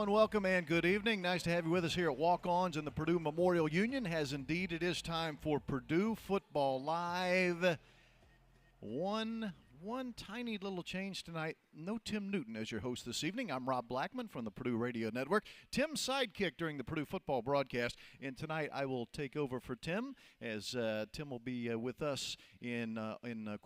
everyone. Welcome and good evening. Nice to have you with us here at Walk-Ons in the Purdue Memorial Union. As indeed it is time for Purdue Football Live. One tiny little change tonight. No Tim Newton as your host this evening. I'm Rob Blackman from the Purdue Radio Network. Tim's sidekick during the Purdue football broadcast. And tonight I will take over for Tim as Tim will be with us in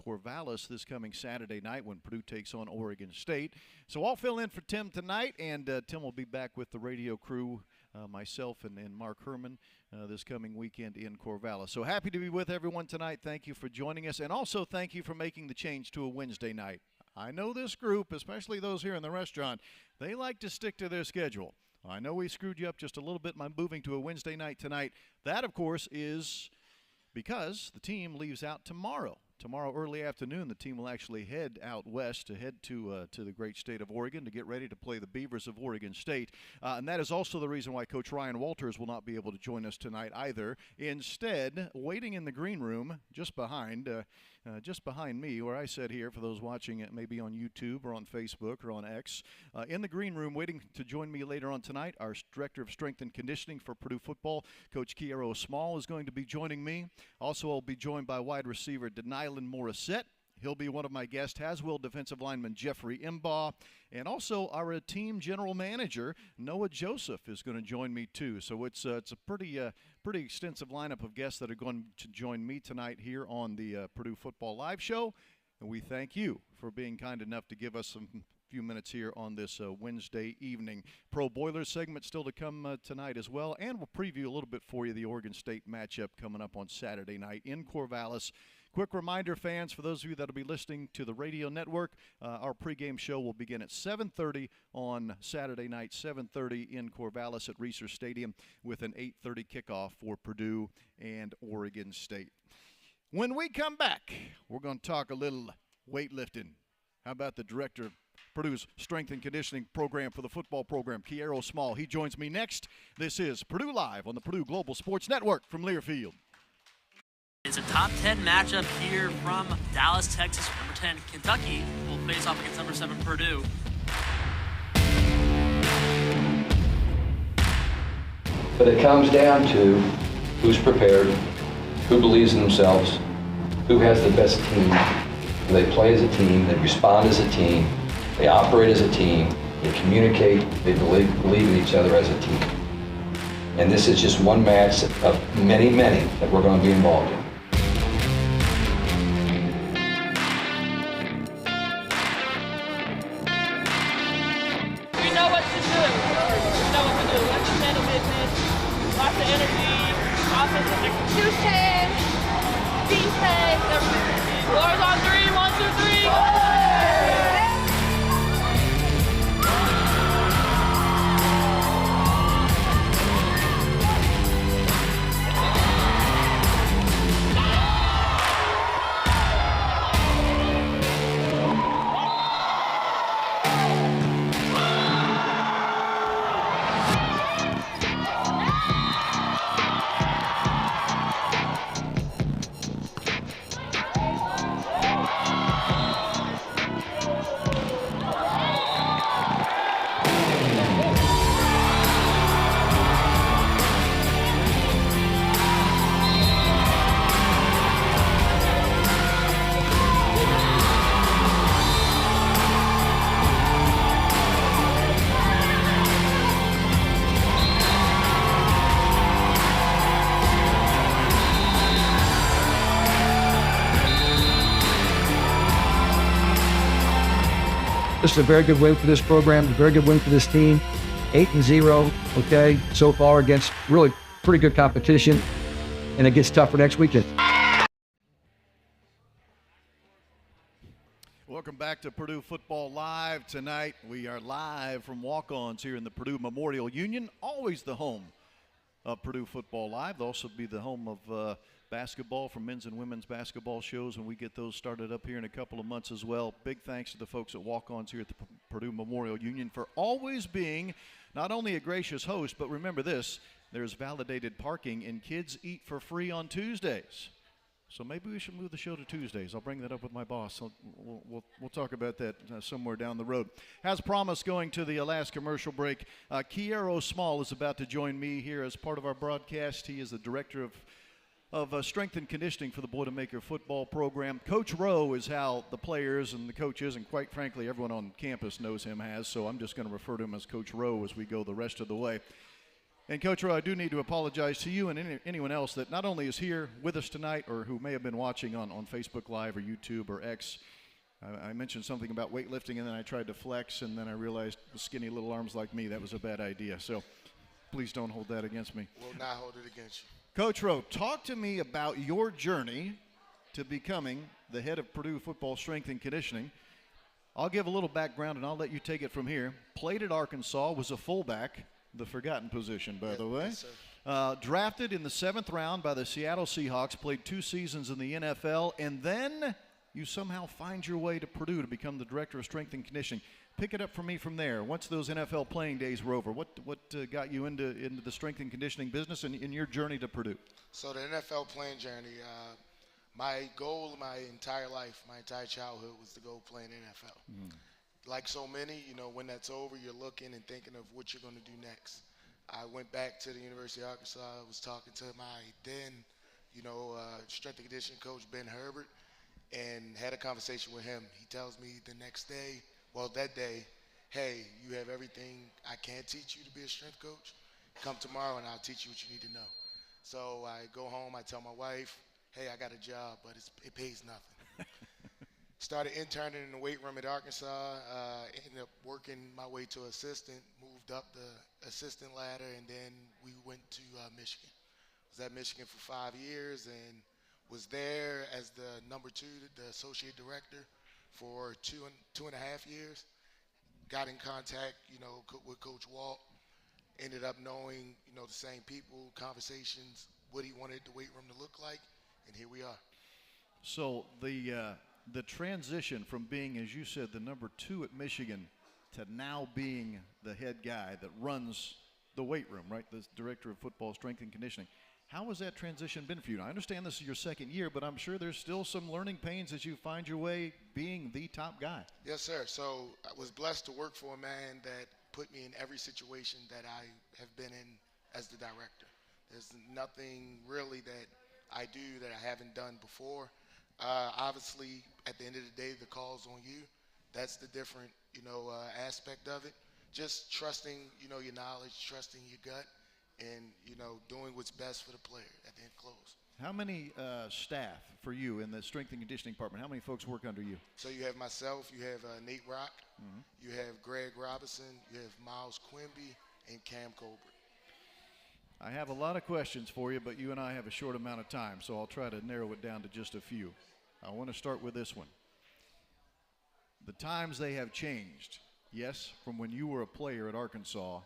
Corvallis this coming Saturday night when Purdue takes on Oregon State. So I'll fill in for Tim tonight, and Tim will be back with the radio crew, myself and Mark Herman, this coming weekend in Corvallis. So happy to be with everyone tonight. Thank you for joining us, and also thank you for making the change to a Wednesday night. I know this group, especially those here in the restaurant, they like to stick to their schedule. I know we screwed you up just a little bit by moving to a Wednesday night tonight. That, of course, is because the team leaves out tomorrow. Tomorrow early afternoon, the team will actually head out west to head to the great state of Oregon to get ready to play the Beavers of Oregon State. And that is also the reason why Coach Ryan Walters will not be able to join us tonight either. Instead, waiting in the green room just behind me, where I sit here, for those watching it maybe on YouTube or on Facebook or on X, in the green room waiting to join me later on tonight, our Director of Strength and Conditioning for Purdue football, Coach Kiero is going to be joining me. Also, I'll be joined by wide receiver Denyin Moriset. He'll be one of my guests, as will defensive lineman Jeffrey Imba. And also our team general manager, Noah Joseph, is going to join me too. So it's a pretty extensive lineup of guests that are going to join me tonight here on the Purdue Football Live Show. And we thank you for being kind enough to give us some few minutes here on this Wednesday evening. Pro Boilers segment still to come tonight as well. And we'll preview a little bit for you the Oregon State matchup coming up on Saturday night in Corvallis. Quick reminder, fans, for those of you that will be listening to the radio network, our pregame show will begin at 7:30 on Saturday night, 7:30 in Corvallis at Reser Stadium, with an 8:30 kickoff for Purdue and Oregon State. When we come back, we're going to talk a little weightlifting. How about the director of Purdue's Strength and Conditioning program for the football program, Kiero. He joins me next. This is Purdue Live on the Purdue Global Sports Network from Learfield. It's a top 10 matchup here from Dallas, Texas. Number 10, Kentucky will face off against number 7, Purdue. But it comes down to who's prepared, who believes in themselves, who has the best team. They play as a team, they respond as a team, they operate as a team, they communicate, they believe in each other as a team. And this is just one match of many, many that we're going to be involved in. Lots of energy, offensive execution, defense, everything. Lars on 3, 1, 2, 3. This is a very good win for this program, a very good win for this team. 8-0, okay, so far against really pretty good competition, and it gets tougher next weekend. Welcome back to Purdue Football Live tonight. We are live from Walk-Ons here in the Purdue Memorial Union, always the home of Purdue Football Live. They'll also be the home of basketball from men's and women's basketball shows when we get those started up here in a couple of months as well. Big thanks to the folks at Walk-Ons here at the Purdue Memorial Union for always being not only a gracious host, but remember this, there's validated parking and kids eat for free on Tuesdays. So maybe we should move the show to Tuesdays. I'll bring that up with my boss. We'll talk about that somewhere down the road. As promised, going to the last commercial break, Kiero Small is about to join me here as part of our broadcast. He is the director of strength and conditioning for the Boilermaker football program. Coach Rowe is how the players and the coaches, and quite frankly, everyone on campus knows him as, so I'm just going to refer to him as Coach Rowe as we go the rest of the way. And Coach Rowe, I do need to apologize to you and anyone else that not only is here with us tonight or who may have been watching on Facebook Live or YouTube or X. I mentioned something about weightlifting, and then I tried to flex, and then I realized with skinny little arms like me, that was a bad idea. So please don't hold that against me. Will not hold it against you. Coach Rowe, talk to me about your journey to becoming the head of Purdue football strength and conditioning. I'll give a little background, and I'll let you take it from here. Played at Arkansas, was a fullback. The forgotten position, by the way. Yes, drafted in the 7th round by the Seattle Seahawks, played 2 seasons in the NFL, and then you somehow find your way to Purdue to become the director of strength and conditioning. Pick it up for me from there. Once those NFL playing days were over, what got you into the strength and conditioning business and in your journey to Purdue? So the NFL playing journey, my goal my entire life, my entire childhood was to go play in the NFL. Like so many, when that's over, you're looking and thinking of what you're going to do next. I went back to the University of Arkansas. I was talking to my then, strength and conditioning coach, Ben Herbert, and had a conversation with him. He tells me the next day, that day, hey, you have everything I can teach you to be a strength coach. Come tomorrow and I'll teach you what you need to know. So I go home, I tell my wife, hey, I got a job, but it pays nothing. Started interning in the weight room at Arkansas, ended up working my way to assistant, moved up the assistant ladder, and then we went to Michigan. Was at Michigan for 5 years and was there as the number 2, the associate director for two and a half years. Got in contact, with Coach Walt. Ended up knowing, the same people, conversations, what he wanted the weight room to look like, and here we are. So the transition from being, as you said, the number 2 at Michigan to now being the head guy that runs the weight room, right? The director of football strength and conditioning. How has that transition been for you? Now, I understand this is your 2nd year, but I'm sure there's still some learning pains as you find your way being the top guy. Yes, sir. So I was blessed to work for a man that put me in every situation that I have been in as the director. There's nothing really that I do that I haven't done before. Obviously, at the end of the day, the call's on you. That's the different, aspect of it. Just trusting, your knowledge, trusting your gut, and, doing what's best for the player at the end close. How many staff for you in the strength and conditioning department? How many folks work under you? So you have myself, you have Nate Rock, you have Greg Robinson, you have Miles Quimby, and Cam Colbert. I have a lot of questions for you, but you and I have a short amount of time, so I'll try to narrow it down to just a few. I want to start with this one. The times they have changed, yes, from when you were a player at Arkansas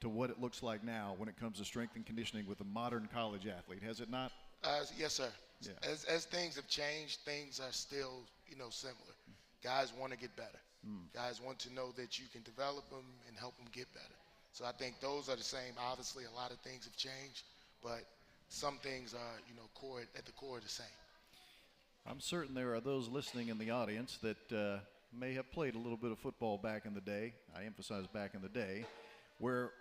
to what it looks like now when it comes to strength and conditioning with a modern college athlete, has it not? Yes, sir. Yeah. As things have changed, things are still, similar. Guys want to get better. Guys want to know that you can develop them and help them get better. So I think those are the same. Obviously, a lot of things have changed, but some things are, at the core the same. I'm certain there are those listening in the audience that may have played a little bit of football back in the day. I emphasize back in the day, where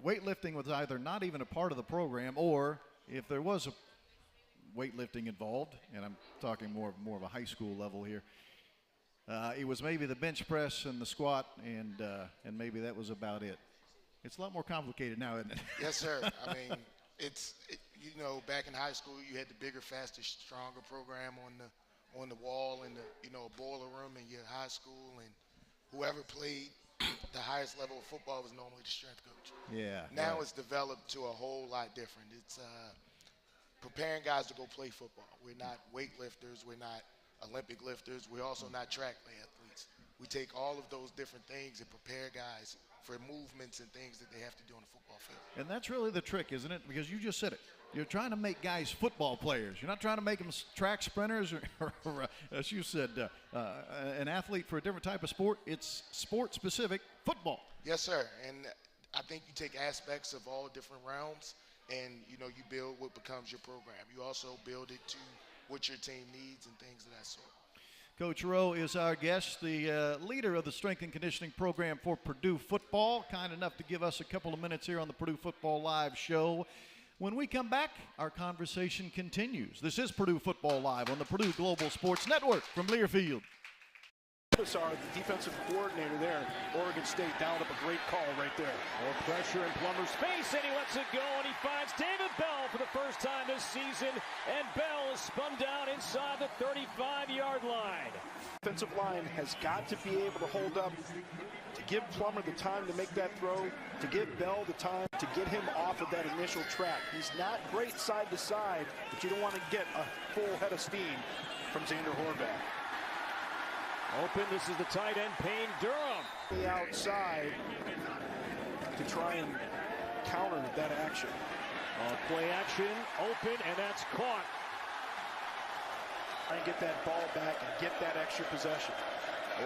weightlifting was either not even a part of the program, or if there was a weightlifting involved, and I'm talking more of a high school level here, it was maybe the bench press and the squat, and maybe that was about it. It's a lot more complicated now, isn't it? Yes, sir. I mean, back in high school, you had the bigger, faster, stronger program on the wall in the a boiler room in your high school, and whoever played the highest level of football was normally the strength coach. Yeah. Now right. It's developed to a whole lot different. It's preparing guys to go play football. We're not weightlifters. We're not Olympic lifters. We're also not track athletes. We take all of those different things and prepare guys for movements and things that they have to do on the football field. And that's really the trick, isn't it? Because you just said it. You're trying to make guys football players. You're not trying to make them track sprinters or as you said, an athlete for a different type of sport. It's sport-specific football. Yes, sir. And I think you take aspects of all different realms and, you build what becomes your program. You also build it to what your team needs and things of that sort. Coach Rowe is our guest, the leader of the strength and conditioning program for Purdue football. Kind enough to give us a couple of minutes here on the Purdue Football Live show. When we come back, our conversation continues. This is Purdue Football Live on the Purdue Global Sports Network from Learfield. Are the defensive coordinator there. Oregon State dialed up a great call right there. More pressure in Plummer's face, and he lets it go, and he finds David Bell for the first time this season, and Bell is spun down inside the 35-yard line. Defensive line has got to be able to hold up, to give Plummer the time to make that throw, to give Bell the time to get him off of that initial track. He's not great side to side, but you don't want to get a full head of steam from Xander Horvath. Open, this is the tight end, Payne Durham. The outside to try and counter that action. Play action, open, and that's caught. Try and get that ball back and get that extra possession.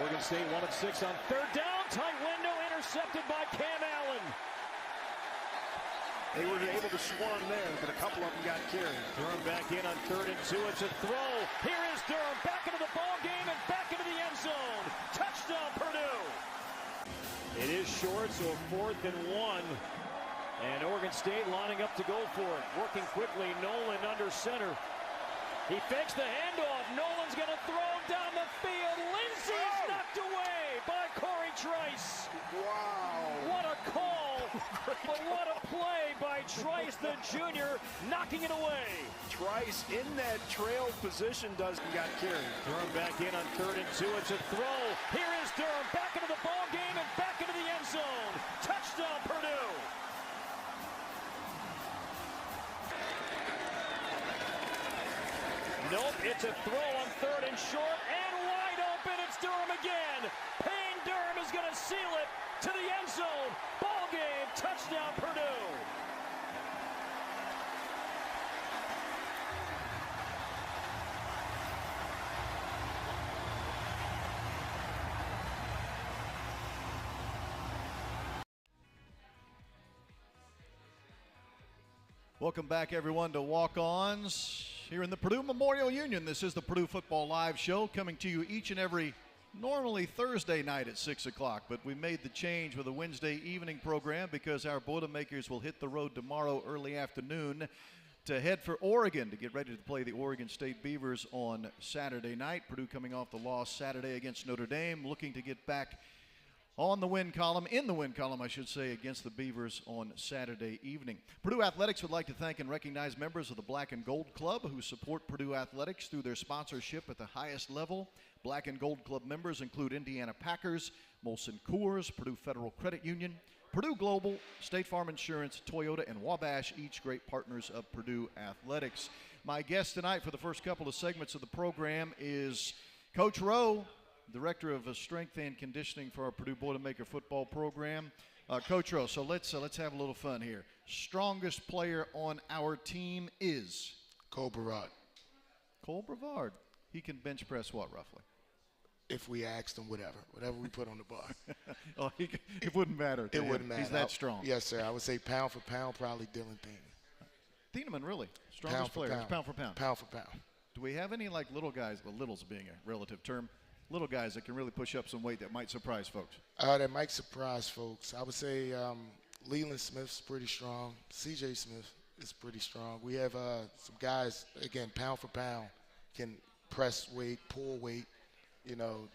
Oregon State 1 of 6 on third down. Tight window intercepted by Cam Allen. They were able to swarm there, but a couple of them got carried. Durham back in on 3rd and 2. It's a throw. Here is Durham back into the ball game and back into the end zone. Touchdown, Purdue. It is short, so a 4th and 1. And Oregon State lining up to go for it. Working quickly, Nolan under center. He fakes the handoff. Nolan's going to throw down the field. Lindsey's knocked away by Corey Trice. Wow. What a call, but what a play by Trice, the junior, knocking it away. Trice in that trail position got carried. Durham back in on 3rd and 2. It's a throw. Here is Durham back into the ball game and back into the end zone. Touchdown, Purdue. Nope, it's a throw on 3rd and short and wide open. It's Durham again. Payne Durham is going to seal it to the end zone. Ball game, touchdown, Purdue. Welcome back, everyone, to Walk-Ons here in the Purdue Memorial Union. This is the Purdue Football Live show coming to you each and every normally Thursday night at 6 o'clock, but we made the change with a Wednesday evening program because our Boilermakers will hit the road tomorrow early afternoon to head for Oregon to get ready to play the Oregon State Beavers on Saturday night. Purdue coming off the loss Saturday against Notre Dame, looking to get back on the win column, in the win column, I should say, against the Beavers on Saturday evening. Purdue Athletics would like to thank and recognize members of the Black and Gold Club who support Purdue Athletics through their sponsorship at the highest level. Black and Gold Club members include Indiana Packers, Molson Coors, Purdue Federal Credit Union, Purdue Global, State Farm Insurance, Toyota, and Wabash, each great partners of Purdue Athletics. My guest tonight for the first couple of segments of the program is Coach Rowe, Director of Strength and Conditioning for our Purdue Boilermaker football program. Coach Rowe, so let's have a little fun here. Strongest player on our team is? Cole Brevard. Cole Brevard. He can bench press what, roughly? If we asked him, whatever we put on the bar. Oh, it wouldn't matter to It him. wouldn't matter. He's that strong. Yes, sir. I would say pound for pound, probably Dylan Thieneman. Thieneman, really? Strongest player. Pound. Pound for pound. Pound for pound. Do we have any like little guys, well, littles being a relative term, little guys that can really push up some weight that might surprise folks? That might surprise folks. I would say Leland Smith's pretty strong. C.J. Smith is pretty strong. We have some guys, again, pound for pound, can press weight, pull weight,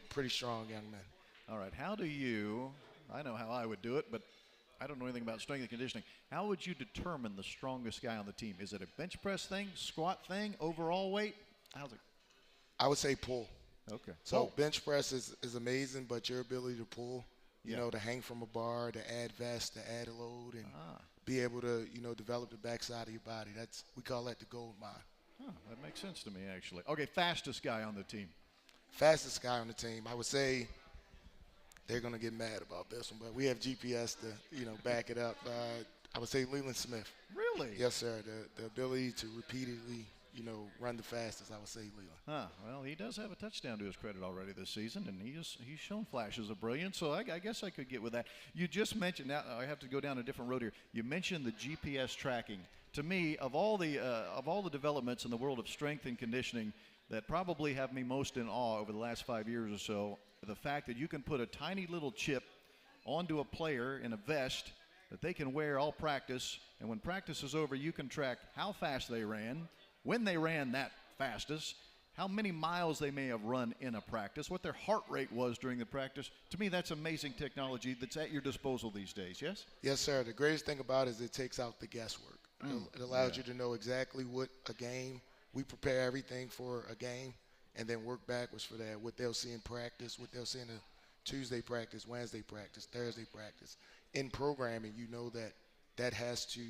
pretty strong young men. All right, how do you, I know how I would do it, but I don't know anything about strength and conditioning. How would you determine the strongest guy on the team? Is it a bench press thing, squat thing, overall weight? How's it? I would say pull. Okay. So bench press is amazing, but your ability to pull, to hang from a bar, to add vest, to add a load, and be able to, develop the backside of your body. We call that the gold mine. Oh, that makes sense to me, actually. Okay, fastest guy on the team. Fastest guy on the team. I would say they're going to get mad about this one, but we have GPS to, back it up. I would say Leland Smith. Really? Yes, sir. The ability to repeatedly, run the fastest, I would say Leland. Well, he does have a touchdown to his credit already this season, and he's shown flashes of brilliance, so I guess I could get with that. You just mentioned, now I have to go down a different road here. You mentioned the GPS tracking. To me, of all the developments in the world of strength and conditioning that probably have me most in awe over the last 5 years or so, the fact that you can put a tiny little chip onto a player in a vest that they can wear all practice, and when practice is over, you can track how fast they ran, when they ran that fastest, how many miles they may have run in a practice, what their heart rate was during the practice. To me, that's amazing technology that's at your disposal these days, yes? Yes, sir. The greatest thing about it is it takes out the guesswork. It allows you to know exactly what a game, we prepare everything for a game, and then work backwards for that, what they'll see in practice, what they'll see in a Tuesday practice, Wednesday practice, Thursday practice. In programming, that has to,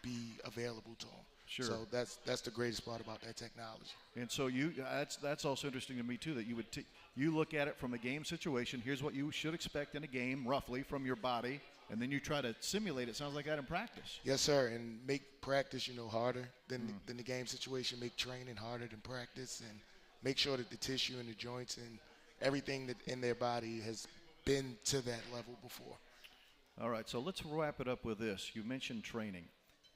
be available to them. Sure. So that's the greatest part about that technology. And so that's also interesting to me too, that you look at it from a game situation. Here's what you should expect in a game, roughly, from your body, and then you try to simulate it. Sounds like that in practice. Yes, sir. And make practice, harder than the game situation. Make training harder than practice, and make sure that the tissue and the joints and everything that in their body has been to that level before. All right, so let's wrap it up with this. You mentioned training.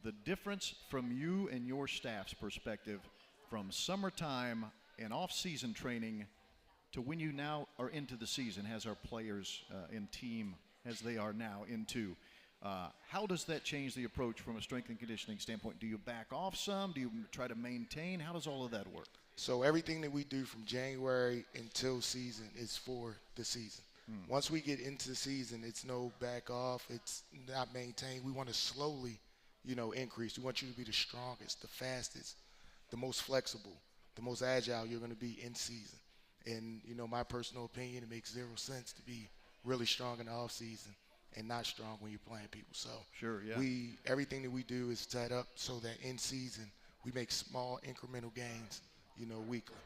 The difference from you and your staff's perspective from summertime and off-season training to when you now are into the season, as our players in team as they are now into, how does that change the approach from a strength and conditioning standpoint? Do you back off some? Do you try to maintain? How does all of that work? So everything that we do from January until season is for the season. Once we get into the season, it's no back off. It's not maintain. We want to slowly, increase. We want you to be the strongest, the fastest, the most flexible, the most agile you're going to be in season. And, my personal opinion, it makes zero sense to be really strong in the off season and not strong when you're playing people. So sure, yeah. Everything that we do is set up so that in season we make small incremental gains, weekly.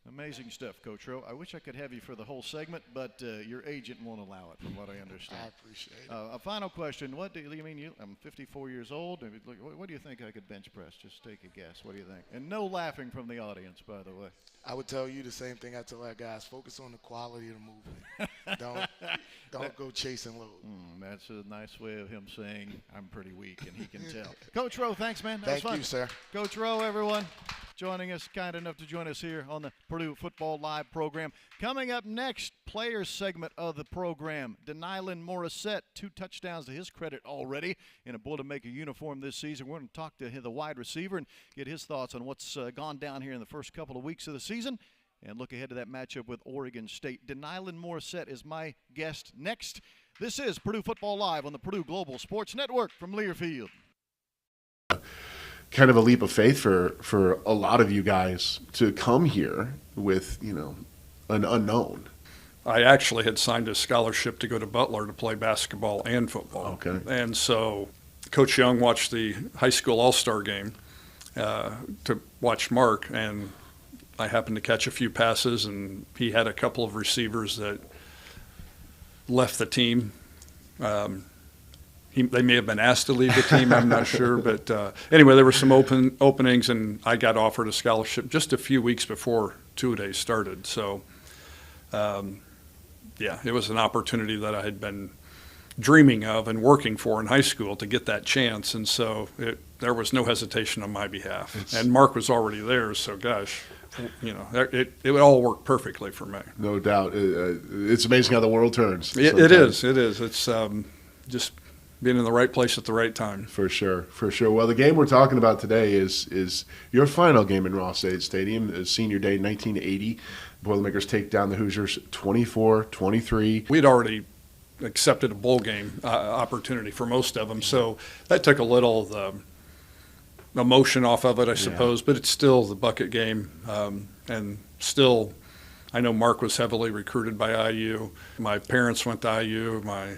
Amazing stuff, Coach Rowe. I wish I could have you for the whole segment, but your agent won't allow it, from what I understand. I appreciate it. A final question. What do you mean? I'm 54 years old. What do you think I could bench press? Just take a guess. What do you think? And no laughing from the audience, by the way. I would tell you the same thing I tell our guys. Focus on the quality of the movement. Don't go chasing load. That's a nice way of him saying I'm pretty weak, and he can tell. Coach Rowe, thanks, man. That was Thank fun. you, sir. Coach Rowe, everyone, joining us, kind enough to join us here on the Purdue Football Live program. Coming up next, players segment of the program. Denyin Moriset, 2 touchdowns to his credit already, and a bull to make a uniform this season. We're going to talk to the wide receiver and get his thoughts on what's gone down here in the first couple of weeks of the season, and look ahead to that matchup with Oregon State. Denyin Moriset is my guest next. This is Purdue Football Live on the Purdue Global Sports Network from Learfield. Kind of a leap of faith for a lot of you guys to come here with, an unknown. I actually had signed a scholarship to go to Butler to play basketball and football. Okay. And so Coach Young watched the high school all-star game to watch Mark, and I happened to catch a few passes, and he had a couple of receivers that left the team. They may have been asked to leave the team, I'm not sure. But anyway, there were some openings, and I got offered a scholarship just a few weeks before two-a-days started. So, it was an opportunity that I had been dreaming of and working for in high school to get that chance. And so there was no hesitation on my behalf. And Mark was already there, so gosh, it would all work perfectly for me. No doubt. It's amazing how the world turns. It is. It's just being in the right place at the right time. For sure. Well, the game we're talking about today is your final game in Ross Stadium, senior day 1980. Boilermakers take down the Hoosiers 24-23. We'd already accepted a bowl game opportunity for most of them, so that took a little of the emotion off of it, I suppose, but it's still the bucket game, and still I know Mark was heavily recruited by IU. My parents went to IU. My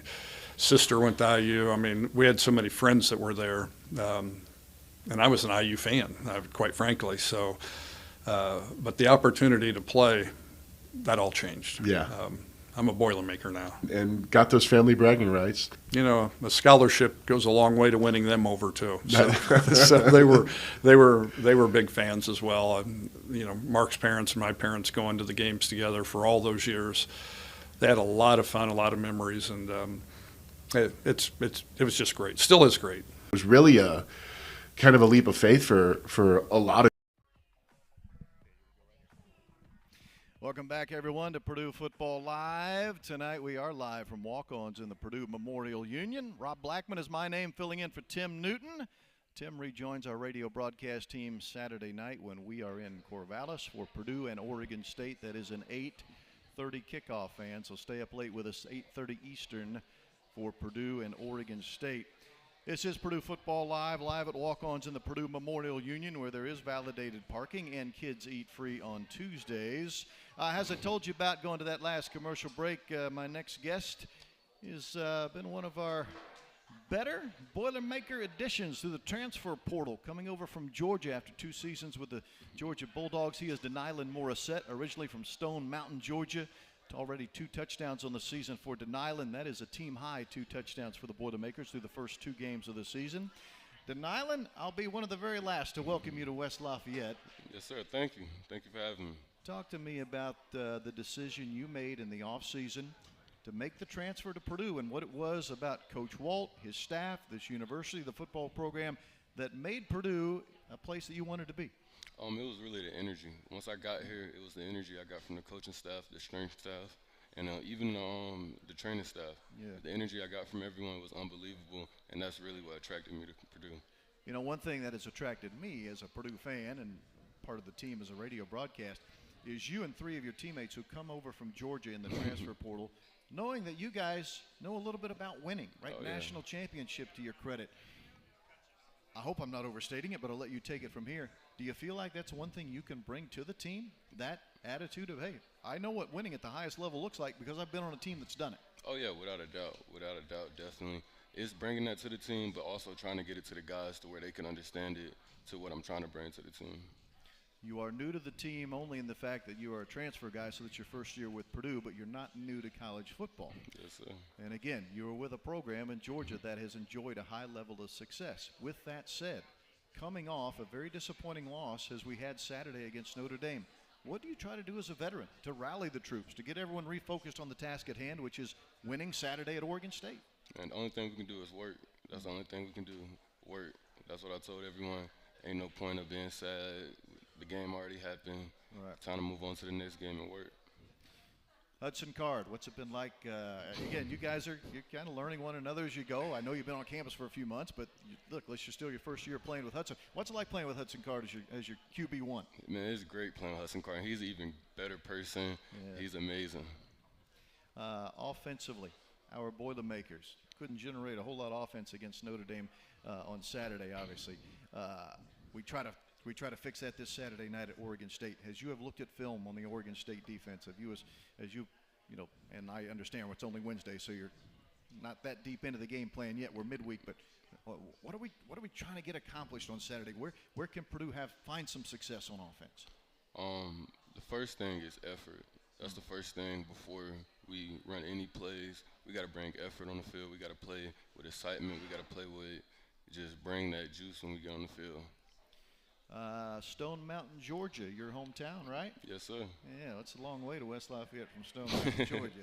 sister went to IU. I mean, we had so many friends that were there, and I was an IU fan, quite frankly. So, but the opportunity to play, that all changed. Yeah. I'm a Boilermaker now. And got those family bragging rights. You know, a scholarship goes a long way to winning them over too. So, so they were big fans as well. And, you know, Mark's parents and my parents going to the games together for all those years. They had a lot of fun, a lot of memories, and it was just great. Still is great. It was really a kind of a leap of faith for a lot of. Welcome back, everyone, to Purdue Football Live. Tonight we are live from walk-ons in the Purdue Memorial Union. Rob Blackman is my name, filling in for Tim Newton. Tim rejoins our radio broadcast team Saturday night when we are in Corvallis for Purdue and Oregon State. That is an 8:30 kickoff, fan, so stay up late with us, 8:30 Eastern for Purdue and Oregon State. This is Purdue Football Live at walk-ons in the Purdue Memorial Union, where there is validated parking and kids eat free on Tuesdays. As I told you about going to that last commercial break, my next guest has been one of our better Boilermaker additions to the transfer portal, coming over from Georgia after 2 seasons with the Georgia Bulldogs. He is Denyin Moriset, originally from Stone Mountain, Georgia. Already 2 touchdowns on the season for Denyin. That is a team-high 2 touchdowns for the Boilermakers through the first 2 games of the season. Denyin, I'll be one of the very last to welcome you to West Lafayette. Yes, sir. Thank you. Thank you for having me. Talk to me about the decision you made in the offseason to make the transfer to Purdue and what it was about Coach Walt, his staff, this university, the football program that made Purdue a place that you wanted to be. It was really the energy. Once I got here, it was the energy I got from the coaching staff, the strength staff, and even the training staff. Yeah. The energy I got from everyone was unbelievable, and that's really what attracted me to Purdue. You know, one thing that has attracted me as a Purdue fan and part of the team as a radio broadcast is you and 3 of your teammates who come over from Georgia in the transfer portal, knowing that you guys know a little bit about winning, right? Oh, yeah. National championship to your credit. I hope I'm not overstating it, but I'll let you take it from here. Do you feel like that's one thing you can bring to the team, that attitude of, hey, I know what winning at the highest level looks like because I've been on a team that's done it? Oh, yeah, without a doubt, definitely. It's bringing that to the team, but also trying to get it to the guys to where they can understand it to what I'm trying to bring to the team. You are new to the team only in the fact that you are a transfer guy, so it's your first year with Purdue, but you're not new to college football. Yes, sir. And again, you are with a program in Georgia that has enjoyed a high level of success. With that said, coming off a very disappointing loss as we had Saturday against Notre Dame, what do you try to do as a veteran to rally the troops, to get everyone refocused on the task at hand, which is winning Saturday at Oregon State? And the only thing we can do is work. That's the only thing we can do, work. That's what I told everyone. Ain't no point of being sad. The game already happened. Right. Time to move on to the next game and work. Hudson Card, what's it been like? Again, you're kind of learning one another as you go. I know you've been on campus for a few months, but look, you're still your first year playing with Hudson. What's it like playing with Hudson Card as your QB1? Man, it's great playing with Hudson Card. He's an even better person. Yeah. He's amazing. Offensively, our Boilermakers couldn't generate a whole lot of offense against Notre Dame on Saturday, obviously. We try to fix that this Saturday night at Oregon State. As you have looked at film on the Oregon State defense, have you as you know, and I understand it's only Wednesday, so you're not that deep into the game plan yet. We're midweek, but what are we trying to get accomplished on Saturday? Where can Purdue find some success on offense? The first thing is effort. That's the first thing before we run any plays. We got to bring effort on the field. We got to play with excitement. We got to play with just bring that juice when we get on the field. Stone Mountain, Georgia, your hometown, right? Yes, sir. Yeah, that's a long way to West Lafayette from Stone Mountain, Georgia.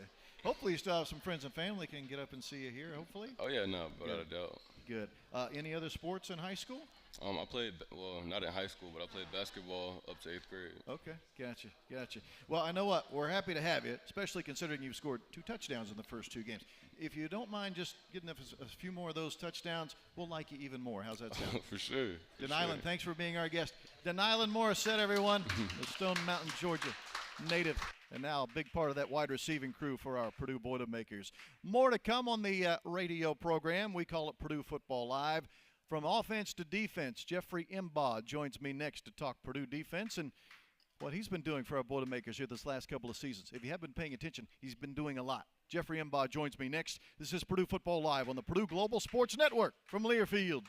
Hopefully you still have some friends and family can get up and see you here, hopefully. Oh, yeah, no, without a doubt. Good. Any other sports in high school? I played, well, not in high school, but I played basketball up to 8th grade. Okay, gotcha. Well, I know what, we're happy to have you, especially considering you've scored 2 touchdowns in the first 2 games. If you don't mind just getting a few more of those touchdowns, we'll like you even more. How's that sound? For sure. Denyin, thanks for being our guest. Denyin Moriset, everyone, the Stone Mountain, Georgia native, and now a big part of that wide receiving crew for our Purdue Boilermakers. More to come on the radio program. We call it Purdue Football Live. From offense to defense, Jeffrey Imba joins me next to talk Purdue defense and what he's been doing for our Boilermakers here this last couple of seasons. If you have been paying attention, he's been doing a lot. Jeffrey Imba joins me next. This is Purdue Football Live on the Purdue Global Sports Network from Learfield.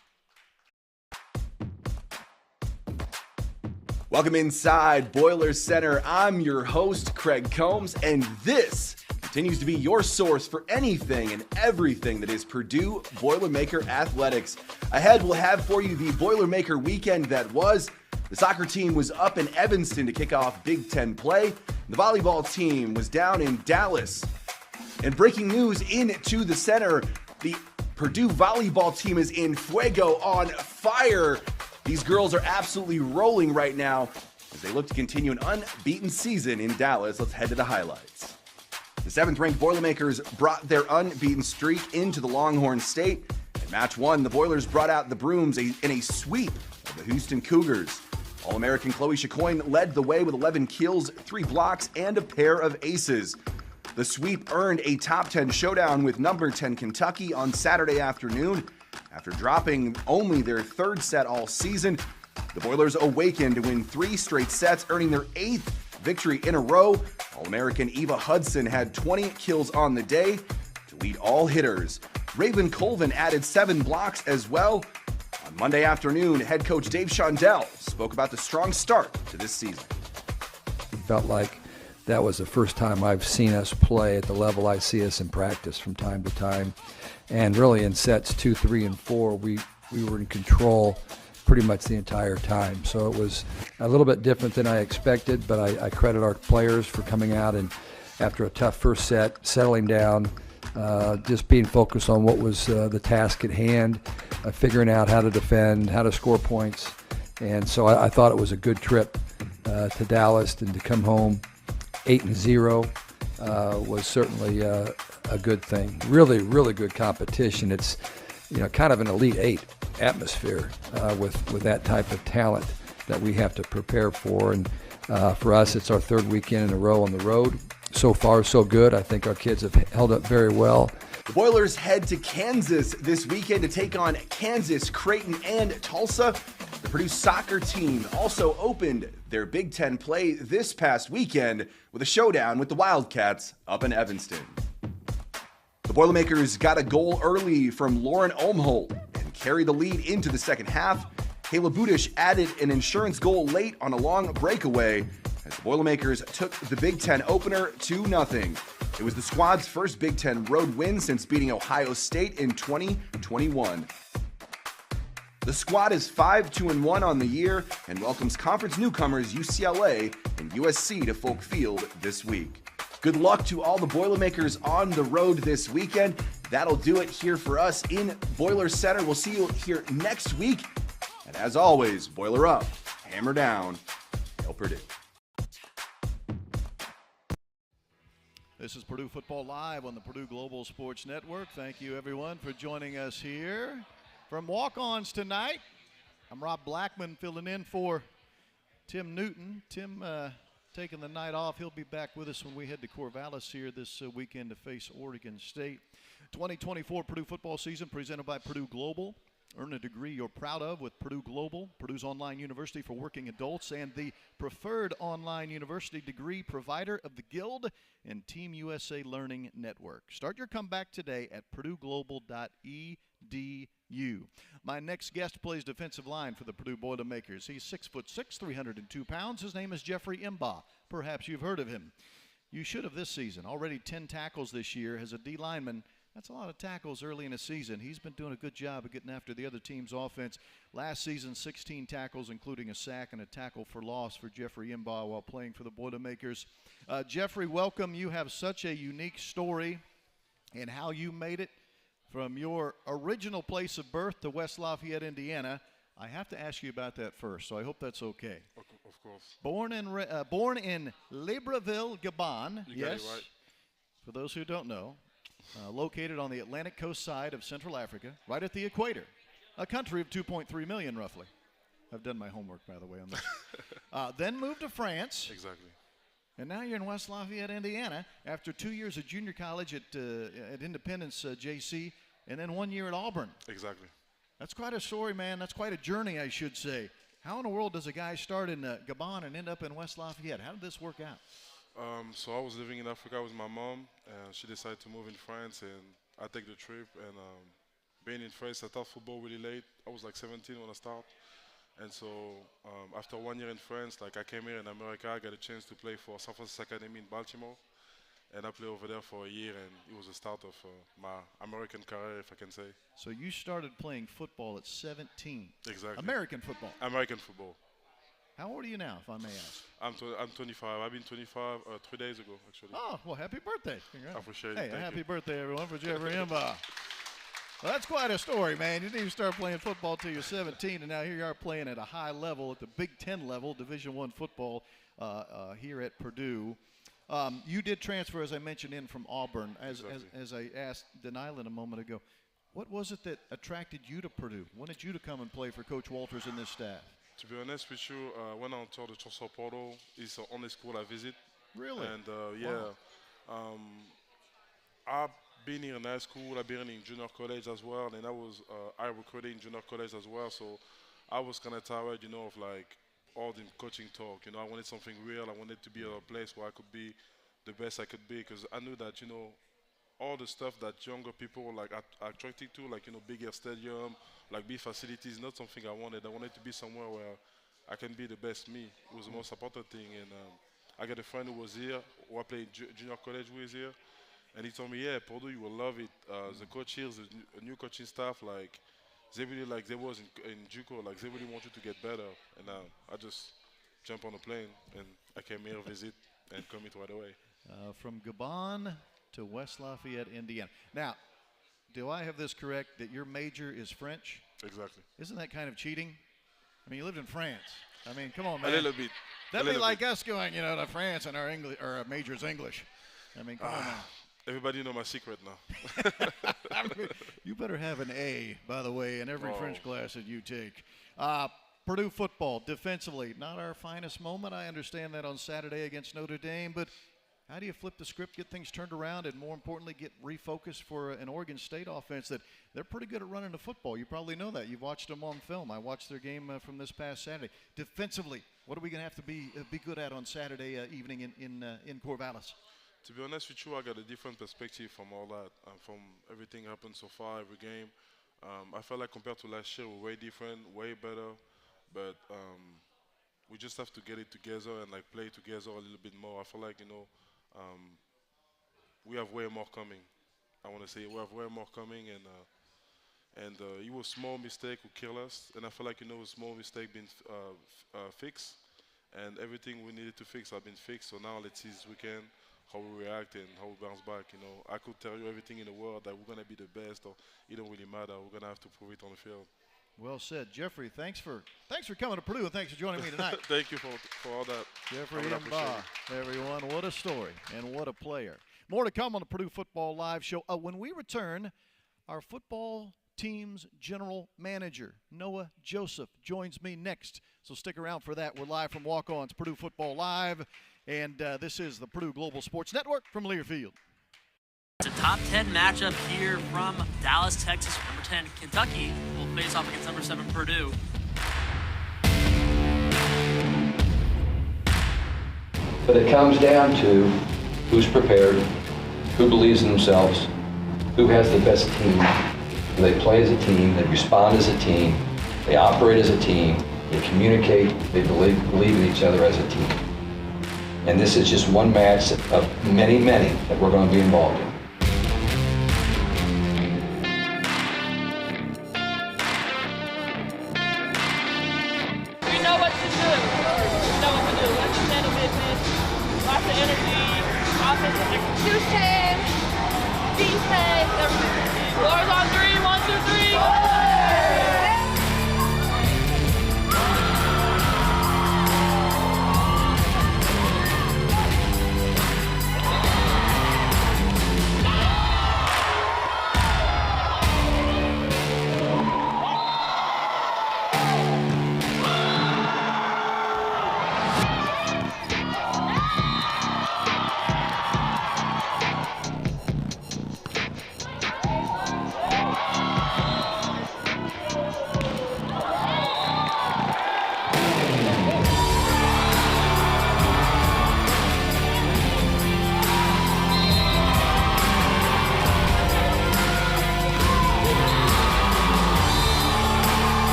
Welcome inside Boilers Center. I'm your host, Craig Combs, and this continues to be your source for anything and everything that is Purdue Boilermaker athletics. Ahead, we'll have for you the Boilermaker weekend that was. The soccer team was up in Evanston to kick off Big Ten play. The volleyball team was down in Dallas. And breaking news into the center, the Purdue volleyball team is in fuego, on fire. These girls are absolutely rolling right now as they look to continue an unbeaten season in Dallas. Let's head to the highlights. The 7th-ranked Boilermakers brought their unbeaten streak into the Longhorn State. In match 1, the Boilers brought out the brooms in a sweep of the Houston Cougars. All-American Chloe Chicoine led the way with 11 kills, 3 blocks, and a pair of aces. The sweep earned a top 10 showdown with number 10 Kentucky on Saturday afternoon. After dropping only their 3rd set all season, the Boilers awakened to win 3 straight sets, earning their 8th victory in a row. All-American Eva Hudson had 20 kills on the day to lead all hitters. Raven Colvin added 7 blocks as well. On Monday afternoon, head coach Dave Shondell spoke about the strong start to this season. It felt like that was the first time I've seen us play at the level I see us in practice from time to time. And really in sets 2, 3, and 4, we were in control pretty much the entire time. So it was a little bit different than I expected, but I credit our players for coming out and after a tough first set, settling down, just being focused on what was the task at hand, figuring out how to defend, how to score points. And so I thought it was a good trip to Dallas, and to come home 8-0 was certainly a good thing. Really, really good competition. It's kind of an Elite 8 atmosphere with that type of talent that we have to prepare for. And for us, it's our 3rd weekend in a row on the road. So far, so good. I think our kids have held up very well. The Boilers head to Kansas this weekend to take on Kansas, Creighton, and Tulsa. The Purdue soccer team also opened their Big Ten play this past weekend with a showdown with the Wildcats up in Evanston. The Boilermakers got a goal early from Lauren Olmholt and carried the lead into the second half. Kayla Budish added an insurance goal late on a long breakaway as the Boilermakers took the Big Ten opener 2-0. It was the squad's first Big Ten road win since beating Ohio State in 2021. The squad is 5-2-1 on the year and welcomes conference newcomers UCLA and USC to Folk Field this week. Good luck to all the Boilermakers on the road this weekend. That'll do it here for us in Boiler Center. We'll see you here next week. And as always, Boiler up, hammer down, Hail Purdue. This is Purdue Football Live on the Purdue Global Sports Network. Thank you, everyone, for joining us here. From walk-ons tonight, I'm Rob Blackman filling in for Tim Newton. Tim taking the night off. He'll be back with us when we head to Corvallis here this weekend to face Oregon State. 2024 Purdue football season presented by Purdue Global. Earn a degree you're proud of with Purdue Global, Purdue's online university for working adults, and the preferred online university degree provider of the Guild and Team USA Learning Network. Start your comeback today at purdueglobal.edu. My next guest plays defensive line for the Purdue Boilermakers. He's 6'6", 302 pounds. His name is Jeffrey Imba. Perhaps you've heard of him. You should have this season. Already 10 tackles this year as a D lineman. That's a lot of tackles early in a season. He's been doing a good job of getting after the other team's offense. Last season, 16 tackles, including a sack and a tackle for loss for Jeffrey Imba while playing for the Boilermakers. Jeffrey, welcome. You have such a unique story in how you made it from your original place of birth to West Lafayette, Indiana. I have to ask you about that first, so I hope that's okay. Of course. Born in Libreville, Gabon. You got it right. For those who don't know. Located on the Atlantic coast side of Central Africa, right at the equator, a country of 2.3 million roughly. I've done my homework, by the way, on this. Then moved to France. Exactly. And now you're in West Lafayette, Indiana, after 2 years of junior college at Independence JC, and then 1 year at Auburn. Exactly. That's quite a story, man. That's quite a journey, I should say. How in the world does a guy start in Gabon and end up in West Lafayette? How did this work out? So I was living in Africa with my mom, and she decided to move in France, and I take the trip. And being in France, I started football really late. I was like 17 when I started. And so after 1 year in France, like I came here in America, I got a chance to play for San Francisco Academy in Baltimore. and I played over there for a year, and it was the start of my American career, if I can say. So you started playing football at 17. Exactly. American football. American football. How old are you now, if I may ask? I'm 25. I've been 25 3 days ago, actually. Oh, well, happy birthday. Congrats. I appreciate it. Hey, Thank happy you. birthday, everyone, for Jeffrey Imba. Well, that's quite a story, man. You didn't even start playing football till you're 17, and now here you are playing at a high level, at the Big Ten level, Division I football here at Purdue. You did transfer, as I mentioned, in from Auburn. As I asked Denyin a moment ago, what was it that attracted you to Purdue? Wanted you to come and play for Coach Walters and this staff? To be honest with you, when I entered the transfer portal, it's the only school I visit. Really? And I've been here in high school, I've been in junior college as well, and I recruited in junior college as well, so I was kind of tired, of like all the coaching talk. I wanted something real. I wanted to be at a place where I could be the best I could be, because I knew that, all the stuff that younger people were like attracted to, like, bigger stadium, like big facilities, not something I wanted. I wanted to be somewhere where I can be the best me. It was the most important thing. And I got a friend who was here, who I played junior college with here, and he told me, yeah, Purdue, you will love it. The coach here, the new coaching staff, like, they really, like they was in JUCO, like they really want you to get better. And I just jumped on a plane, and I came here, visit, and commit right away. From Gabon to West Lafayette, Indiana. Now, do I have this correct, that your major is French? Exactly. Isn't that kind of cheating? I mean, you lived in France. I mean, come on, man. A little bit. That'd be like us going, to France and our major is English. I mean, come on now. Everybody know my secret now. I mean, you better have an A, by the way, in every French class that you take. Purdue football, defensively, not our finest moment. I understand that on Saturday against Notre Dame, but how do you flip the script, get things turned around, and more importantly, get refocused for an Oregon State offense that they're pretty good at running the football? You probably know that. You've watched them on film. I watched their game from this past Saturday. Defensively, what are we going to have to be good at on Saturday evening in Corvallis? To be honest with you, I got a different perspective from all that, from everything happened so far, every game. I felt like compared to last year, we're way different, way better, but we just have to get it together and like play together a little bit more. I feel like, we have way more coming. I want to say we have way more coming, and it was small mistake who kill us, and I feel like, a small mistake been fixed, and everything we needed to fix have been fixed, so now let's see this weekend how we react and how we bounce back. I could tell you everything in the world that we're going to be the best, or it don't really matter. We're going to have to prove it on the field. Well said. Jeffrey, thanks for coming to Purdue, and thanks for joining me tonight. Thank you for all that. Jeffrey Imba, everyone. What a story and what a player. More to come on the Purdue Football Live show. When we return, our football team's general manager, Noah Joseph, joins me next. So stick around for that. We're live from Walk-On's Purdue Football Live, and this is the Purdue Global Sports Network from Learfield. It's a top 10 matchup here from Dallas, Texas. Number 10, Kentucky will face off against number 7, Purdue. But it comes down to who's prepared, who believes in themselves, who has the best team. They play as a team, they respond as a team, they operate as a team, they communicate, they believe in each other as a team. And this is just one match of many, many that we're going to be involved in. We know what to do. Let's handle business. Lots of energy, offensive execution, defense, everything. Lord's on 3, 1, 2, 3.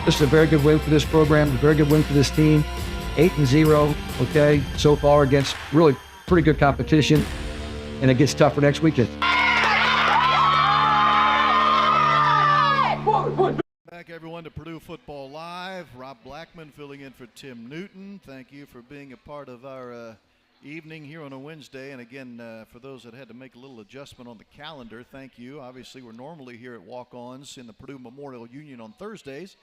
This is a very good win for this program, a very good win for this team. 8-0, okay, so far against really pretty good competition, and it gets tougher next weekend. Back, everyone, to Purdue Football Live. Rob Blackman filling in for Tim Newton. Thank you for being a part of our evening here on a Wednesday. And again, for those that had to make a little adjustment on the calendar, thank you. Obviously, we're normally here at Walk-Ons in the Purdue Memorial Union on Thursdays,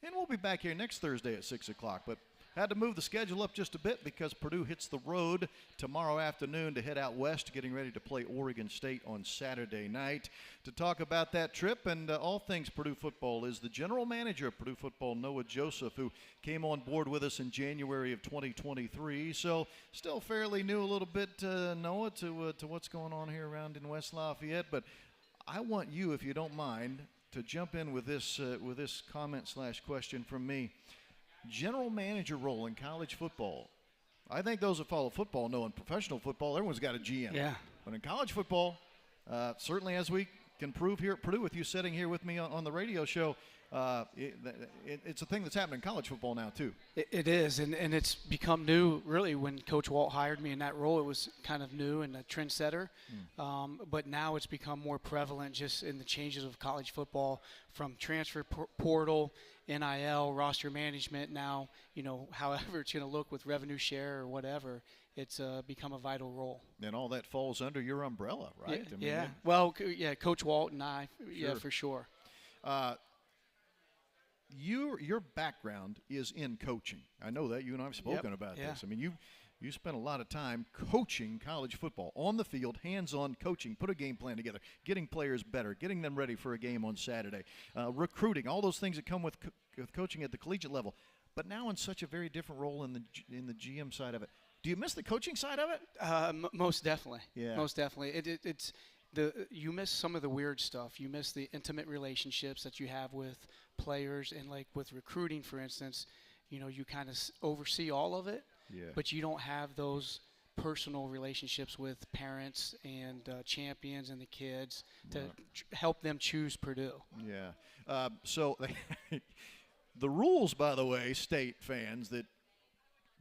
and we'll be back here next Thursday at 6 o'clock. But had to move the schedule up just a bit because Purdue hits the road tomorrow afternoon to head out west, getting ready to play Oregon State on Saturday night. To talk about that trip and all things Purdue football is the general manager of Purdue football, Noah Joseph, who came on board with us in January of 2023. So still fairly new a little bit, Noah, to what's going on here around in West Lafayette. But I want you, if you don't mind, to jump in with this comment/question from me. General manager role in college football. I think those that follow football know in professional football, everyone's got a GM. Yeah. But in college football, certainly as we can prove here at Purdue with you sitting here with me on the radio show, it's a thing that's happening in college football now too. It is, and it's become new really when Coach Walt hired me in that role. It was kind of new and a trendsetter, but now it's become more prevalent just in the changes of college football from transfer portal, NIL, roster management. Now, however it's going to look with revenue share or whatever, it's become a vital role. And all that falls under your umbrella, right? Yeah. Well, Coach Walt and I, for sure. Your background is in coaching. I know that. You and I have spoken about this. I mean, you spent a lot of time coaching college football, on the field, hands-on coaching, put a game plan together, getting players better, getting them ready for a game on Saturday, recruiting, all those things that come with coaching at the collegiate level. But now in such a very different role in the GM side of it. Do you miss the coaching side of it? Most definitely. Yeah. Most definitely. You miss some of the weird stuff. You miss the intimate relationships that you have with players, and like with recruiting, for instance, you kind of oversee all of it. Yeah. But you don't have those personal relationships with parents and champions and the kids to help them choose Purdue. Yeah. So the rules, by the way, state fans that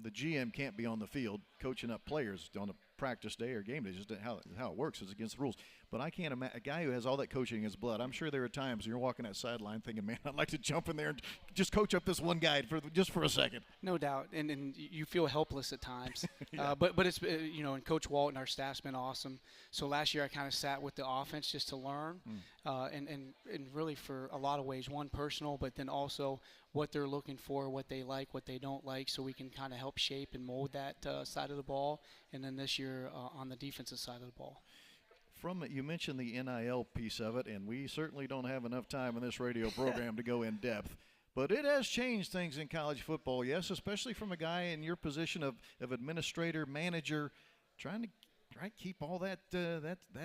the GM can't be on the field coaching up players on a practice day or game day. Just how it works is against the rules. But I can't imagine a guy who has all that coaching in his blood. I'm sure there are times you're walking that sideline thinking, man, I'd like to jump in there and just coach up this one guy for a second. No doubt, and you feel helpless at times. But it's and Coach Walt and our staff's been awesome. So last year I kind of sat with the offense just to learn, and really for a lot of ways. One, personal, but then also what they're looking for, what they like, what they don't like, so we can kind of help shape and mold that side of the ball. And then this year on the defensive side of the ball. You mentioned the NIL piece of it, and we certainly don't have enough time in this radio program to go in depth. But it has changed things in college football, yes, especially from a guy in your position of administrator, manager, trying to keep all that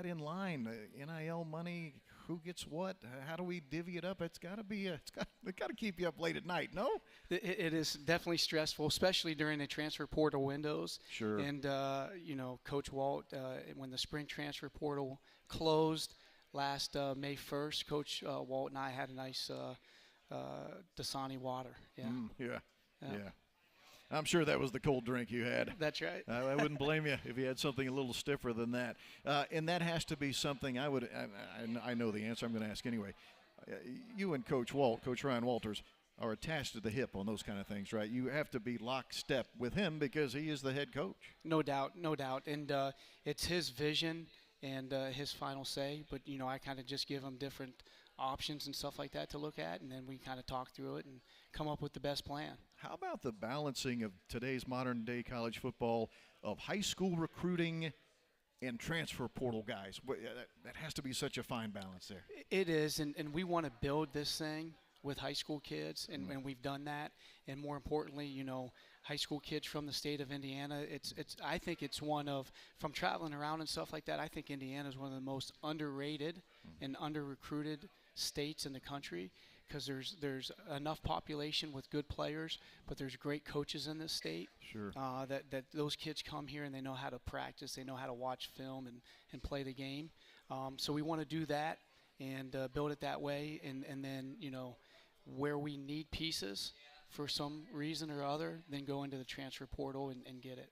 in line. NIL money, who gets what? How do we divvy it up? It's got to keep you up late at night. No, it is definitely stressful, especially during the transfer portal windows. Sure. And Coach Walt, when the spring transfer portal closed last May 1st, Coach Walt and I had a nice Dasani water. Yeah. I'm sure that was the cold drink you had. That's right. I wouldn't blame you if you had something a little stiffer than that. And that has to be something I know the answer. I'm going to ask anyway. You and Coach Ryan Walters, are attached to the hip on those kind of things, right? You have to be lockstep with him because he is the head coach. No doubt. And it's his vision and his final say. But, I kind of just give him different options and stuff like that to look at, and then we kind of talk through it and come up with the best plan. How about the balancing of today's modern-day college football of high school recruiting and transfer portal guys? That has to be such a fine balance there. It is, and we want to build this thing with high school kids, and we've done that. And more importantly, high school kids from the state of Indiana, I think it's one of, from traveling around and stuff like that, I think Indiana is one of the most underrated and under-recruited states in the country, because there's enough population with good players, but there's great coaches in this state. Sure. That those kids come here and they know how to practice, they know how to watch film and play the game. So we want to do that and build it that way, and then where we need pieces for some reason or other, then go into the transfer portal and get it.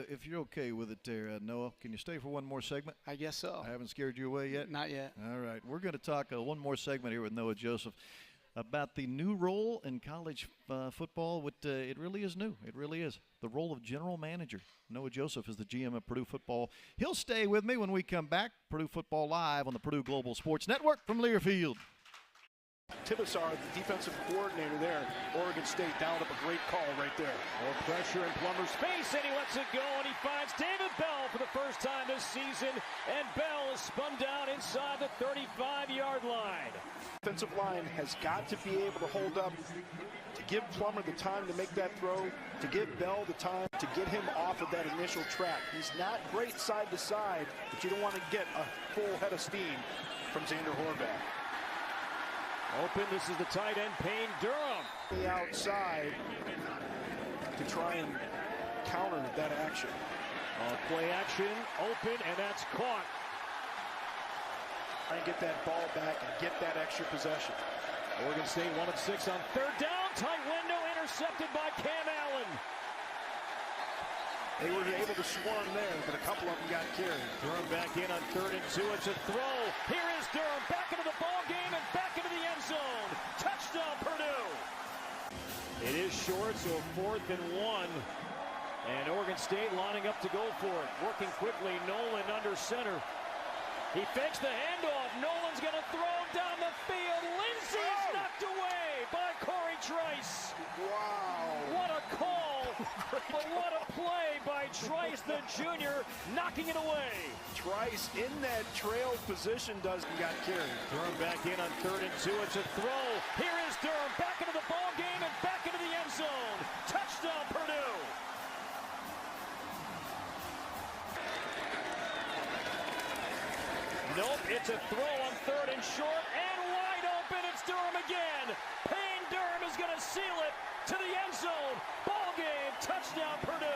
If you're okay with it there, Noah, can you stay for one more segment? I guess so. I haven't scared you away yet? Not yet. All right. We're going to talk one more segment here with Noah Joseph about the new role in college football. It really is new. It really is. The role of general manager. Noah Joseph is the GM of Purdue football. He'll stay with me when we come back. Purdue Football Live on the Purdue Global Sports Network from Learfield. Tibesar, the defensive coordinator there. Oregon State dialed up a great call right there. More pressure in Plummer's face, and he lets it go, and he finds David Bell for the first time this season, and Bell is spun down inside the 35-yard line. Defensive line has got to be able to hold up, to give Plummer the time to make that throw, to give Bell the time to get him off of that initial track. He's not great side to side, but you don't want to get a full head of steam from Xander Horvath. Open, this is the tight end, Payne Durham. The outside to try and counter that action. Play action, open, and that's caught. Try and get that ball back and get that extra possession. Oregon State 1 of 6 on third down. Tight window intercepted by Cam Allen. They were able to swarm there, but a couple of them got carried. Durham back in on 3rd and 2. It's a throw. Here is Durham back into the ball game and back into the end zone. Touchdown, Purdue. It is short, so 4th and 1. And Oregon State lining up to go for it. Working quickly, Nolan under center. He fakes the handoff. Nolan's going to throw down the field. Lindsey's knocked away by Corey Trice. Wow. What a call, but what a play by Trice, the junior, knocking it away. Trice in that trail position got carried. Durham back in on 3rd and 2. It's a throw. Here is Durham back into the ball game and back into the end zone. Touchdown, Purdue. Nope, it's a throw on 3rd and short and wide open. It's Durham again. Payne Durham is going to seal it to the end zone. Ball game, touchdown, Purdue.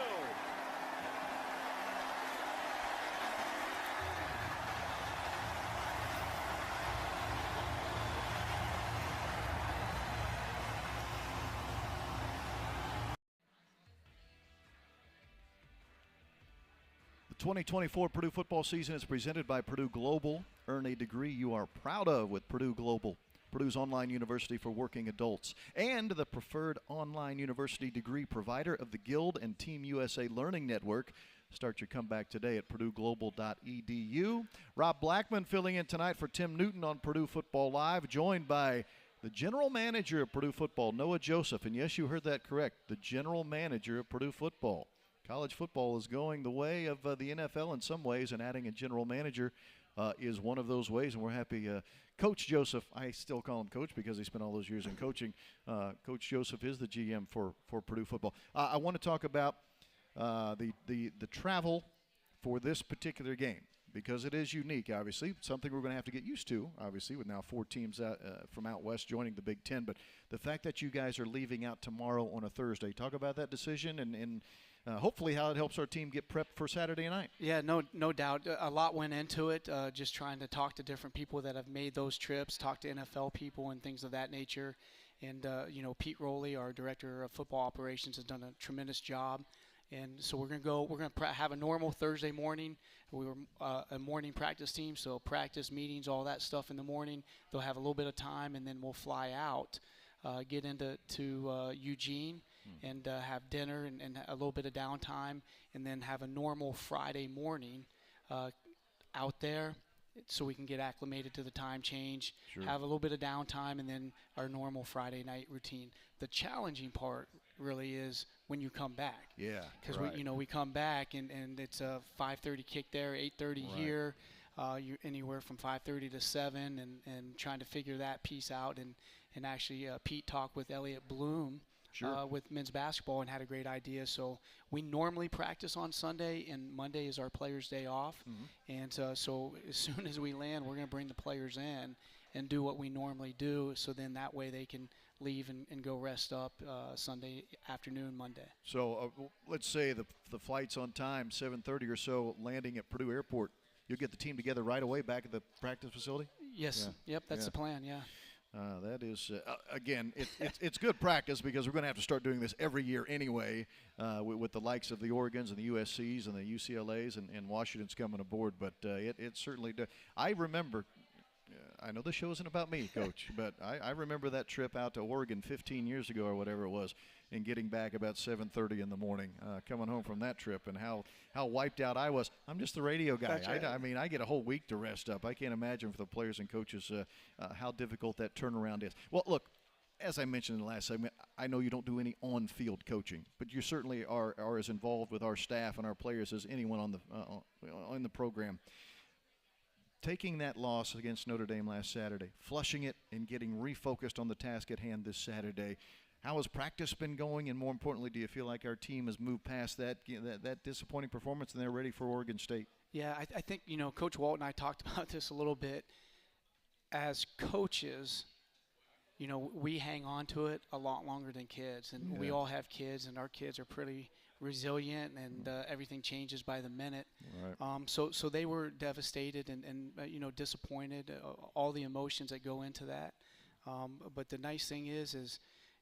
The 2024 Purdue football season is presented by Purdue Global. Earn a degree you are proud of with Purdue Global, Purdue's online university for working adults, and the preferred online university degree provider of the Guild and Team USA Learning Network. Start your comeback today at purdueglobal.edu. Rob Blackman filling in tonight for Tim Newton on Purdue Football Live, joined by the general manager of Purdue football, Noah Joseph. And yes, you heard that correct, the general manager of Purdue football. College football is going the way of the NFL in some ways, and adding a general manager is one of those ways, and we're happy. Coach Joseph, I still call him Coach because he spent all those years in coaching. Coach Joseph is the GM for Purdue football. I want to talk about the travel for this particular game because it is unique, obviously, something we're going to have to get used to, obviously, with now 4 teams from out west joining the Big Ten. But the fact that you guys are leaving out tomorrow on a Thursday, talk about that decision and hopefully how it helps our team get prepped for Saturday night. Yeah, no doubt. A lot went into it, just trying to talk to different people that have made those trips, talk to NFL people and things of that nature. And, Pete Rowley, our director of football operations, has done a tremendous job. And so we're going to have a normal Thursday morning. We were a morning practice team, so practice, meetings, all that stuff in the morning. They'll have a little bit of time, and then we'll fly out, get into Eugene, and have dinner and a little bit of downtime, and then have a normal Friday morning out there so we can get acclimated to the time change, have a little bit of downtime, and then our normal Friday night routine. The challenging part really is when you come back. Yeah. Because we come back and it's a 5:30 kick there, 8:30 here. You're anywhere from 5:30 to 7 and trying to figure that piece out. And actually Pete talked with Elliot Bloom with men's basketball and had a great idea. So we normally practice on Sunday, and Monday is our players' day off. And so as soon as we land, we're going to bring the players in and do what we normally do, so then that way they can leave and go rest up Sunday afternoon, Monday. So let's say the flight's on time, 7:30 or so, landing at Purdue Airport. You'll get the team together right away back at the practice facility? Yes. Yeah. Yep, that's the plan, yeah. That is, again, it's good practice because we're going to have to start doing this every year anyway with the likes of the Oregons and the USCs and the UCLAs and Washington's coming aboard. But it certainly does. I remember, I know the show isn't about me, Coach, but I remember that trip out to Oregon 15 years ago or whatever it was, and getting back about 7:30 in the morning, coming home from that trip, and how wiped out I was. I'm just the radio guy. Right. I mean, I get a whole week to rest up. I can't imagine for the players and coaches how difficult that turnaround is. Well, look, as I mentioned in the last segment, I know you don't do any on-field coaching, but you certainly are as involved with our staff and our players as anyone on the program. Taking that loss against Notre Dame last Saturday, flushing it, and getting refocused on the task at hand this Saturday, how has practice been going? And more importantly, do you feel like our team has moved past that disappointing performance and they're ready for Oregon State? Yeah, I think, Coach Walt and I talked about this a little bit. As coaches, we hang on to it a lot longer than kids. And we all have kids, and our kids are pretty resilient, and everything changes by the minute. Right. So they were devastated and disappointed, all the emotions that go into that. But the nice thing is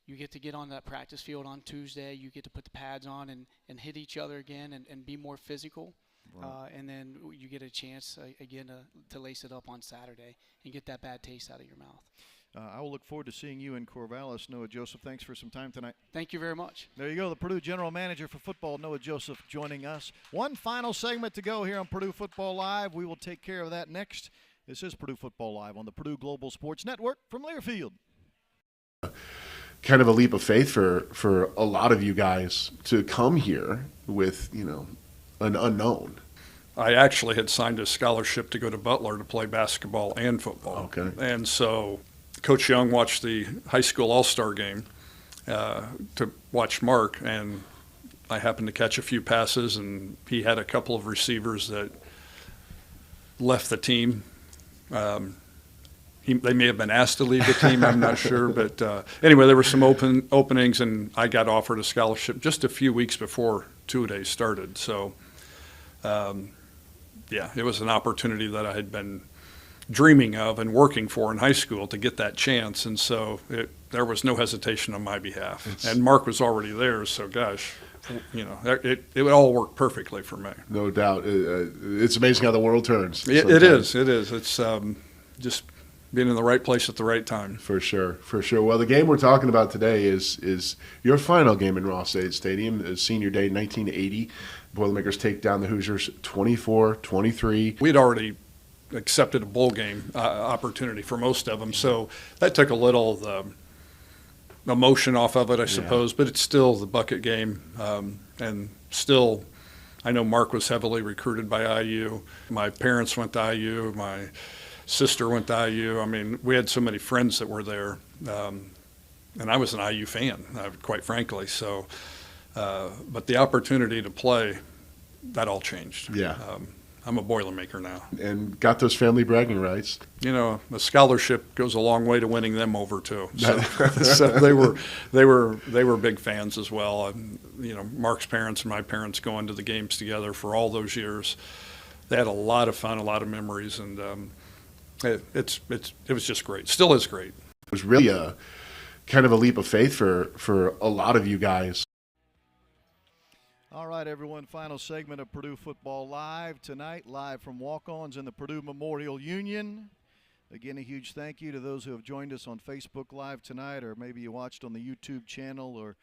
you get to get on that practice field on Tuesday. You get to put the pads on and hit each other again and be more physical. Right. And then you get a chance, again, to lace it up on Saturday and get that bad taste out of your mouth. I will look forward to seeing you in Corvallis. Noah Joseph, thanks for some time tonight. Thank you very much. There you go, the Purdue General Manager for football, Noah Joseph, joining us. One final segment to go here on Purdue Football Live. We will take care of that next. This is Purdue Football Live on the Purdue Global Sports Network from Learfield. Kind of a leap of faith for a lot of you guys to come here with, an unknown. I actually had signed a scholarship to go to Butler to play basketball and football. Okay. And so Coach Young watched the high school all-star game to watch Mark, and I happened to catch a few passes, and he had a couple of receivers that left the team. They may have been asked to leave the team, I'm not sure. But anyway, there were some openings, and I got offered a scholarship just a few weeks before two-a-days started. So, it was an opportunity that I had been dreaming of and working for in high school to get that chance. And so there was no hesitation on my behalf. And Mark was already there, so gosh, it would all work perfectly for me. No doubt. It's amazing how the world turns. It is. It's just being in the right place at the right time. For sure. Well, the game we're talking about today is your final game in Ross-Ade Stadium, senior day 1980. Boilermakers take down the Hoosiers 24-23. We'd already accepted a bowl game opportunity for most of them, so that took a little of the emotion off of it, I suppose, but it's still the bucket game, and still I know Mark was heavily recruited by IU. My parents went to IU. My sister went to IU. I mean, we had so many friends that were there, and I was an IU fan, quite frankly. So, but the opportunity to play, that all changed. Yeah. I'm a Boilermaker now. And got those family bragging rights. A scholarship goes a long way to winning them over too. So, so they were big fans as well. And, Mark's parents and my parents going to the games together for all those years. They had a lot of fun, a lot of memories, and it was just great. Still is great. It was really a kind of a leap of faith for a lot of you guys. All right, everyone, final segment of Purdue Football Live tonight, live from Walk-Ons in the Purdue Memorial Union. Again, a huge thank you to those who have joined us on Facebook Live tonight, or maybe you watched on the YouTube channel or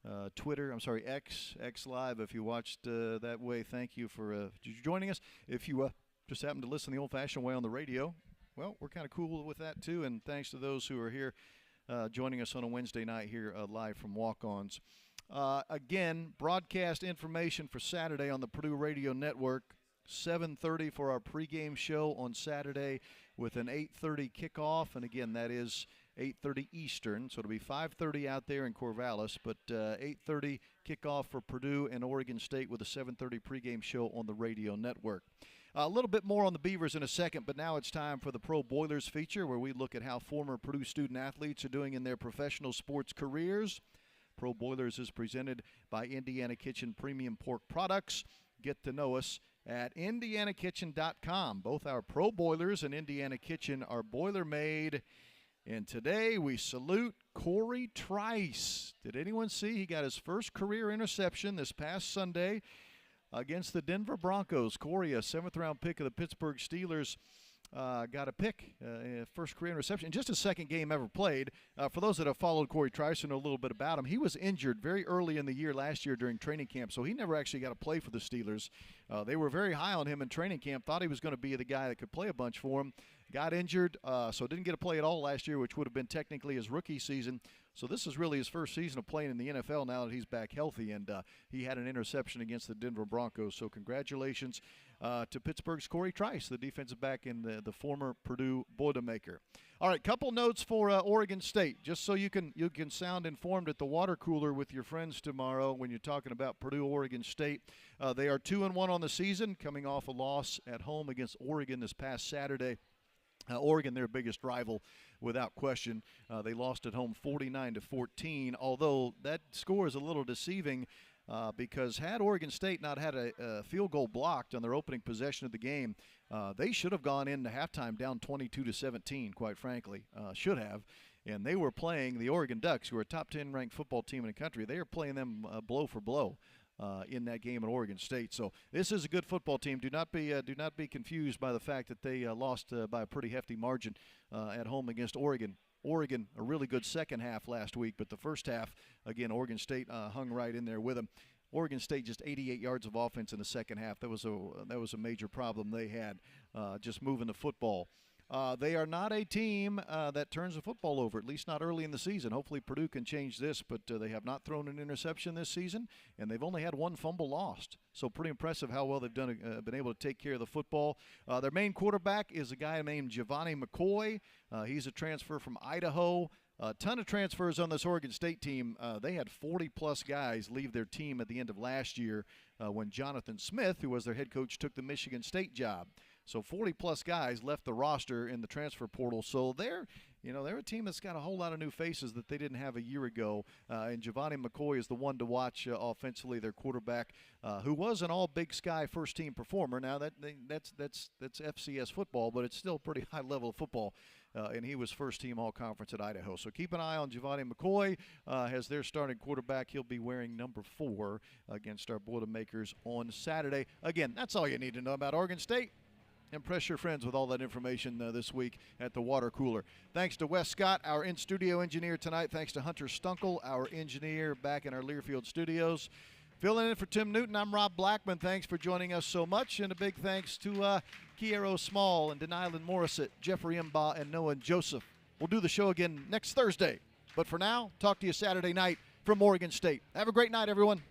X Live. If you watched that way, thank you for joining us. If you just happen to listen the old-fashioned way on the radio, well, we're kind of cool with that too, and thanks to those who are here joining us on a Wednesday night here live from Walk-Ons. Again, broadcast information for Saturday on the Purdue Radio Network, 7:30 for our pregame show on Saturday with an 8:30 kickoff. And again, that is 8:30 Eastern, so it'll be 5:30 out there in Corvallis, but 8:30 kickoff for Purdue and Oregon State with a 7:30 pregame show on the radio network. A little bit more on the Beavers in a second, but now it's time for the Pro Boilers feature, where we look at how former Purdue student athletes are doing in their professional sports careers. Pro Boilers is presented by Indiana Kitchen Premium Pork Products. Get to know us at indianakitchen.com. Both our Pro Boilers and Indiana Kitchen are boiler-made And today we salute Corey Trice. Did anyone see he got his first career interception this past Sunday against the Denver Broncos? Corey, a 7th-round pick of the Pittsburgh Steelers, got a pick, first career interception, just his second game ever played. For those that have followed Corey Trice and know a little bit about him, he was injured very early in the year last year during training camp, so he never actually got to play for the Steelers. They were very high on him in training camp, thought he was going to be the guy that could play a bunch for him. Got injured, so didn't get to play at all last year, which would have been technically his rookie season. So this is really his first season of playing in the NFL now that he's back healthy, and he had an interception against the Denver Broncos. So congratulations to Pittsburgh's Corey Trice, the defensive back and the former Purdue Boilermaker. All right, couple notes for Oregon State, just so you can sound informed at the water cooler with your friends tomorrow when you're talking about Purdue, Oregon State. They are 2-1 on the season, coming off a loss at home against Oregon this past Saturday. Oregon, their biggest rival, without question. They lost at home 49-14, although that score is a little deceiving because had Oregon State not had a field goal blocked on their opening possession of the game, they should have gone into halftime down 22-17, quite frankly. Should have. And they were playing the Oregon Ducks, who are a top 10 ranked football team in the country. They are playing them blow for blow. In that game at Oregon State. So this is a good football team. Do not be confused by the fact that they lost by a pretty hefty margin at home against Oregon. Oregon, a really good second half last week, but the first half, again, Oregon State hung right in there with them. Oregon State just 88 yards of offense in the second half. That was a major problem they had, just moving the football. They are not a team that turns the football over, at least not early in the season. Hopefully Purdue can change this, but they have not thrown an interception this season, and they've only had one fumble lost. So pretty impressive how well they've been able to take care of the football. Their main quarterback is a guy named Giovanni McCoy. He's a transfer from Idaho. A ton of transfers on this Oregon State team. They had 40-plus guys leave their team at the end of last year when Jonathan Smith, who was their head coach, took the Michigan State job. So 40-plus guys left the roster in the transfer portal. So they're a team that's got a whole lot of new faces that they didn't have a year ago. And Giovanni McCoy is the one to watch offensively, their quarterback, who was an all-Big Sky first-team performer. Now that's FCS football, but it's still a pretty high level of football. And he was first-team all-conference at Idaho. So keep an eye on Giovanni McCoy as their starting quarterback. He'll be wearing number 4 against our Boilermakers on Saturday. Again, that's all you need to know about Oregon State. Impress your friends with all that information this week at the water cooler. Thanks to Wes Scott, our in-studio engineer tonight. Thanks to Hunter Stunkel, our engineer back in our Learfield studios. Filling in for Tim Newton, I'm Rob Blackman. Thanks for joining us so much. And a big thanks to Kiero Small and Denyin Moriset, Jeffrey Imba, and Noah Joseph. We'll do the show again next Thursday. But for now, talk to you Saturday night from Oregon State. Have a great night, everyone.